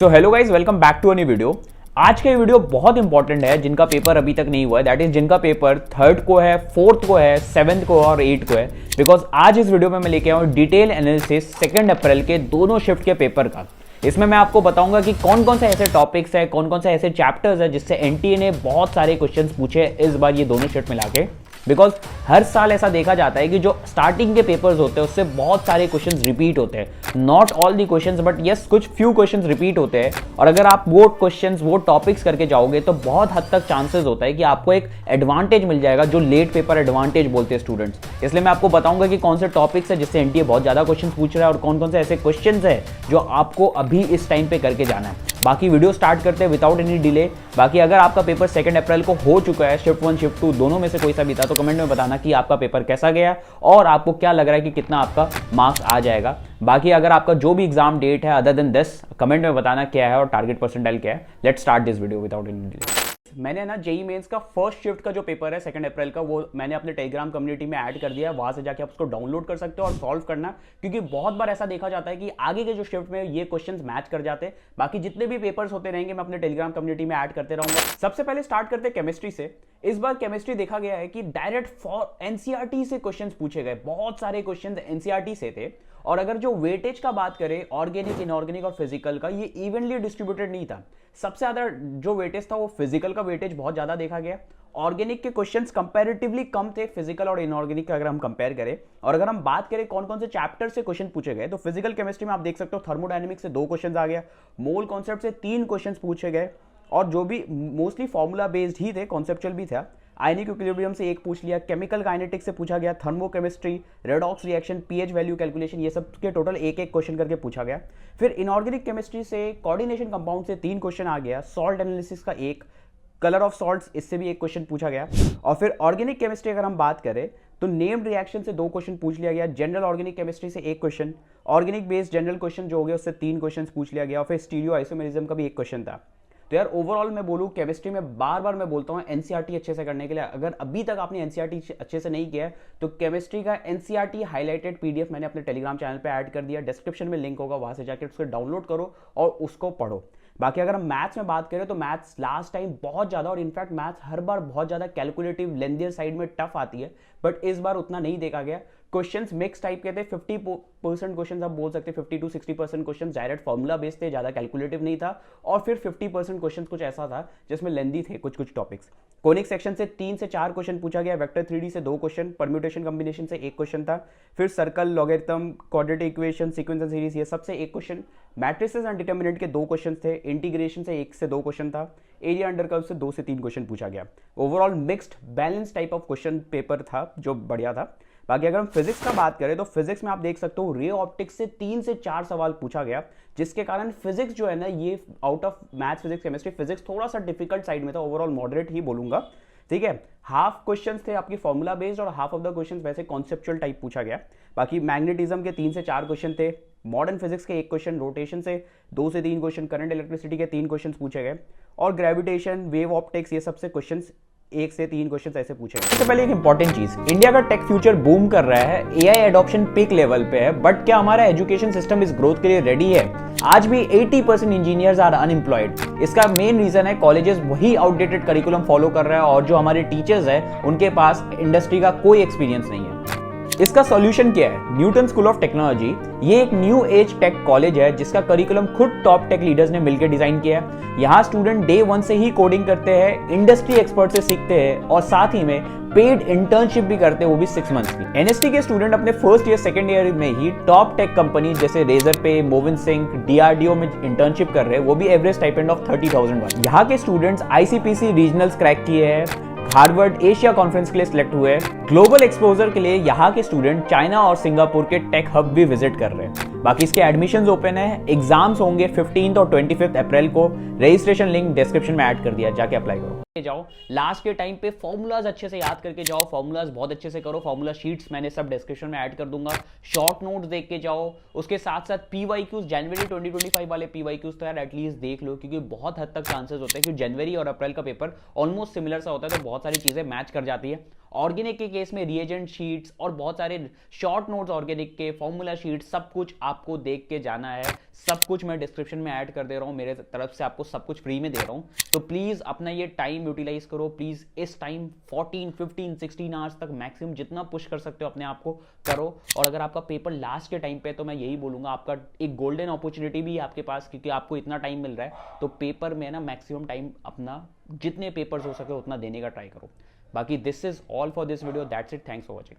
तो hello guys, welcome back to a new video. आज का ये वीडियो बहुत इंपॉर्टेंट है जिनका पेपर अभी तक नहीं हुआ है, दैट इज जिनका पेपर थर्ड को है, फोर्थ को है, सेवंथ को और 8 को है। बिकॉज आज इस वीडियो में मैं लेके आया हूँ डिटेल एनालिसिस 2 अप्रैल के दोनों शिफ्ट के पेपर का। इसमें मैं आपको बताऊंगा कि कौन कौन से ऐसे टॉपिक्स है, कौन कौन से ऐसे चैप्टर्स है जिससे एनटीए ने बहुत सारे क्वेश्चंस पूछे इस बार ये दोनों शिफ्ट मिला के। बिकॉज हर साल ऐसा देखा जाता है कि जो स्टार्टिंग के पेपर्स होते हैं उससे बहुत सारे क्वेश्चंस रिपीट होते हैं। Not all the questions but yes, कुछ फ्यू क्वेश्चंस रिपीट होते हैं। और अगर आप वो क्वेश्चंस वो टॉपिक्स करके जाओगे तो बहुत हद तक चांसेस होता है कि आपको एक एडवांटेज मिल जाएगा, जो लेट पेपर एडवांटेज बोलते हैं स्टूडेंट्स। इसलिए मैं आपको बताऊंगा कि कौन से टॉपिक्स है जिससे एनटीए बहुत ज्यादा क्वेश्चन पूछ रहा है और कौन कौन से ऐसे क्वेश्चंस है जो आपको अभी इस टाइम पे करके जाना है। बाकी वीडियो स्टार्ट करते हैं विदाउट एनी डिले। बाकी अगर आपका पेपर 2 अप्रैल को हो चुका है, शिफ्ट 1 शिफ्ट 2 दोनों में से कोई सा भी था, तो कमेंट में बताना कि आपका पेपर कैसा गया और आपको क्या लग रहा है कि कितना आपका मार्क्स आ जाएगा। बाकी अगर आपका जो भी एग्जाम डेट है अदर देन 10, कमेंट में बताना क्या है और टारगेट परसेंटाइल क्या है। Let's start this video without any delay. मैंने ना जेई मेंस का फर्स्ट शिफ्ट का जो पेपर है 2 अप्रैल का, वो मैंने अपने टेलीग्राम कम्युनिटी में ऐड कर दिया है। वहां से जाके आप उसको डाउनलोड कर सकते हो और सॉल्व करना, क्योंकि बहुत बार ऐसा देखा जाता है कि आगे के जो शिफ्ट में ये क्वेश्चंस मैच कर जाते हैं। बाकी जितने भी पेपर्स होते रहेंगे मैं अपने टेलीग्राम कम्युनिटी में ऐड करते रहूंगा। सबसे पहले स्टार्ट करते हैं केमिस्ट्री से। इस बार केमिस्ट्री देखा गया है कि डायरेक्ट फॉर एनसीईआरटी से क्वेश्चंस पूछे गए। बहुत सारे क्वेश्चंस एनसीईआरटी से थे। और अगर जो वेटेज का बात करें ऑर्गेनिक, इनऑर्गेनिक और फिजिकल का, ये इवनली डिस्ट्रीब्यूटेड नहीं था। सबसे ज्यादा जो वेटेज था वो फिजिकल का वेटेज बहुत ज्यादा देखा गया। ऑर्गेनिक के क्वेश्चंस कंपैरेटिवली कम थे फिजिकल और इनऑर्गेनिक का अगर हम कंपेयर करें। और अगर हम बात करें कौन कौन से चैप्टर से क्वेश्चन पूछे गए, तो फिजिकल केमिस्ट्री में आप देख सकते हो थर्मोडायनेमिक्स से 2 क्वेश्चन आ गया, मोल कॉन्सेप्ट से 3 क्वेश्चन पूछे गए और जो भी मोस्टली फॉर्मूला बेस्ड ही थे, कॉन्सेप्चुअल भी था। आयनिक इक्विलिब्रियम से 1 पूछ लिया, केमिकल काइनेटिक्स से पूछा गया, thermochemistry, redox reaction, pH value calculation, ये सब के टोटल एक क्वेश्चन करके पूछा गया। फिर इनऑर्गेनिक केमिस्ट्री से कोऑर्डिनेशन कंपाउंड से 3 क्वेश्चन आ गया, सॉल्ट एनालिसिस का 1, कलर ऑफ सॉल्ट्स इससे भी 1 क्वेश्चन पूछा गया। और फिर ऑर्गेनिक केमिस्ट्री अगर हम बात करें तो नेम्ड रिएक्शन से 2 क्वेश्चन पूछ लिया गया, जनरल ऑर्गेनिक केमिस्ट्री से 1 question, organic based general question जो हो गया उससे 3 क्वेश्चन पूछ लिया गया और फिर स्टीरियो आइसोमेरिज्म का भी 1 क्वेश्चन था। तो यार ओवरऑल मैं बोलूँ केमिस्ट्री में बार बार मैं बोलता हूँ एनसीईआरटी अच्छे से करने के लिए। अगर अभी तक आपने एनसीईआरटी अच्छे से नहीं किया है तो केमिस्ट्री का एनसीईआरटी हाईलाइटेड पीडीएफ मैंने अपने टेलीग्राम चैनल पे ऐड कर दिया, डिस्क्रिप्शन में लिंक होगा, वहां से जाकर उसको डाउनलोड करो और उसको पढ़ो। बाकी अगर हम मैथ्स में बात करें तो मैथ्स लास्ट टाइम बहुत ज्यादा, और इनफैक्ट मैथ्स हर बार बहुत ज्यादा कैलकुलेटिव लेंथियर साइड में टफ आती है, बट इस बार उतना नहीं देखा गया। क्वेश्चंस मिक्स टाइप के थे, 50% क्वेश्चंस आप बोल सकते हैं, 50 to 60% questions direct formula based थे, ज्यादा कैलकुलेटिव नहीं था। और फिर 50% क्वेश्चंस कुछ ऐसा था जिसमें लेंदी थे कुछ टॉपिक्स। कोनिक सेक्शन से 3 से 4 क्वेश्चन पूछा गया, वेक्टर 3D से 2 क्वेश्चन, परम्यूटेशन कॉम्बिनेशन से 1 क्वेश्चन था, फिर circle, logarithm, quadratic equation, sequence and series, ये सबसे 1 क्वेश्चन, मैट्रिसेस एंड डिटर्मिनेंट के 2 क्वेश्चन थे, इंटीग्रेशन से 1 से 2 क्वेश्चन था, एरिया अंडर कर्व से 2 से 3 क्वेश्चन पूछा गया। Overall mixed balance type of question paper था जो बढ़िया था। बाकी अगर हम फिजिक्स का बात करें तो फिजिक्स में आप देख सकते हो रे ऑप्टिक्स से 3 से 4 सवाल पूछा गया, जिसके कारण फिजिक्स जो है ना, ये out of maths, physics, chemistry, physics थोड़ा सा डिफिकल्ट साइड में था, ओवरऑल मॉडरेट ही बोलूंगा। ठीक है, हाफ क्वेश्चंस थे आपकी फॉर्मूला बेस्ड और हाफ ऑफ द क्वेश्चंस वैसे कॉन्सेप्चुअल टाइप पूछा गया। बाकी मैग्नेटिज्म के 3 से 4 क्वेश्चन थे, मॉडर्न फिजिक्स के 1 क्वेश्चन, रोटेशन से 2 से 3 क्वेश्चन, करंट इलेक्ट्रिसिटी के 3 क्वेश्चन पूछे गए और ग्रेविटेशन, वेव ऑप्टिक्स, ये सबसे क्वेश्चन 1 से 3 क्वेश्चन ऐसे पूछे। सबसे पहले एक इंपॉर्टेंट चीज, इंडिया का टेक फ्यूचर बूम कर रहा है, एआई एडॉप्शन पीक लेवल पे है, बट क्या हमारा एजुकेशन सिस्टम इस ग्रोथ के लिए रेडी है? आज भी 80% इंजीनियर्स आर अनएम्प्लॉयड। इसका मेन रीजन है कॉलेजेस वही आउटडेटेड करिकुलम फॉलो कर रहा है और जो हमारे टीचर्स है उनके पास इंडस्ट्री का कोई एक्सपीरियंस नहीं है। इसका सॉल्यूशन क्या है? न्यूटन स्कूल ऑफ टेक्नोलॉजी, ये एक न्यू एज टेक कॉलेज है जिसका करिकुलम खुद टॉप टेक लीडर्स ने मिलकर डिजाइन किया है। यहाँ स्टूडेंट डे 1 से ही कोडिंग करते हैं, इंडस्ट्री एक्सपर्ट से सीखते हैं और साथ ही में पेड इंटर्नशिप भी करते हैं, वो भी 6 मंथ्स की। एनएसटी के स्टूडेंट अपने फर्स्ट ईयर, सेकंड ईयर में ही टॉप टेक कंपनी जैसे रेजर पे, मोविन सिंक, डीआरडीओ में इंटर्नशिप कर रहे हैं, वो भी एवरेज स्टाइपेंड ऑफ 30,000। यहाँ के स्टूडेंट्स आईसीपीसी रीजनल्स क्रैक किए हैं, हार्वर्ड एशिया कॉन्फ्रेंस के लिए सिलेक्ट हुए, ग्लोबल एक्सपोजर के लिए यहाँ के स्टूडेंट चाइना और सिंगापुर के टेक हब भी विजिट कर रहे हैं। बाकी इसके एडमिशंस ओपन है, एग्जाम्स होंगे 15 और 25 अप्रैल को। रजिस्ट्रेशन लिंक डिस्क्रिप्शन में ऐड कर दिया, जाके अप्लाई करो। जाओ लास्ट के टाइम पे फॉर्मूलाज अच्छे से याद करके जाओ, फॉर्मूलाज बहुत अच्छे से करो, फॉर्मूला शीट्स मैंने सब डिस्क्रिप्शन में ऐड कर दूंगा, शॉर्ट नोट्स देख के जाओ। उसके साथ साथ पीवाईक्यूज, जनवरी 2025 वाले पीवाईक्यूज तो यार एटलीस्ट देख लो, क्योंकि बहुत हद तक चांसेस होते हैं कि जनवरी और अप्रैल का पेपर ऑलमोस्ट सिमिलर सा होता है, तो बहुत सारी चीजें मैच कर जाती है। ऑर्गेनिक के केस में रिएजेंट शीट्स और बहुत सारे शॉर्ट नोट्स ऑर्गेनिक के, फॉर्मूला शीट, सब कुछ आपको देख के जाना है। सब कुछ मैं डिस्क्रिप्शन में ऐड कर दे रहा हूं, मेरे तरफ से आपको सब कुछ फ्री में दे रहा हूं। तो प्लीज अपना ये टाइम यूटिलाइज करो। प्लीज इस टाइम 14, 15, 16 आवर्स तक मैक्सिमम जितना पुश कर सकते हो अपने आप को करो। और अगर आपका पेपर लास्ट के टाइम पे, तो मैं यही बोलूंगा आपका एक गोल्डन अपॉर्चुनिटी भी है आपके पास, क्योंकि आपको इतना टाइम मिल रहा है। तो पेपर में ना मैक्सिमम टाइम अपना जितने पेपर्स हो सके उतना देने का ट्राई करो। बाकी this is all for this video, that's it, thanks for watching.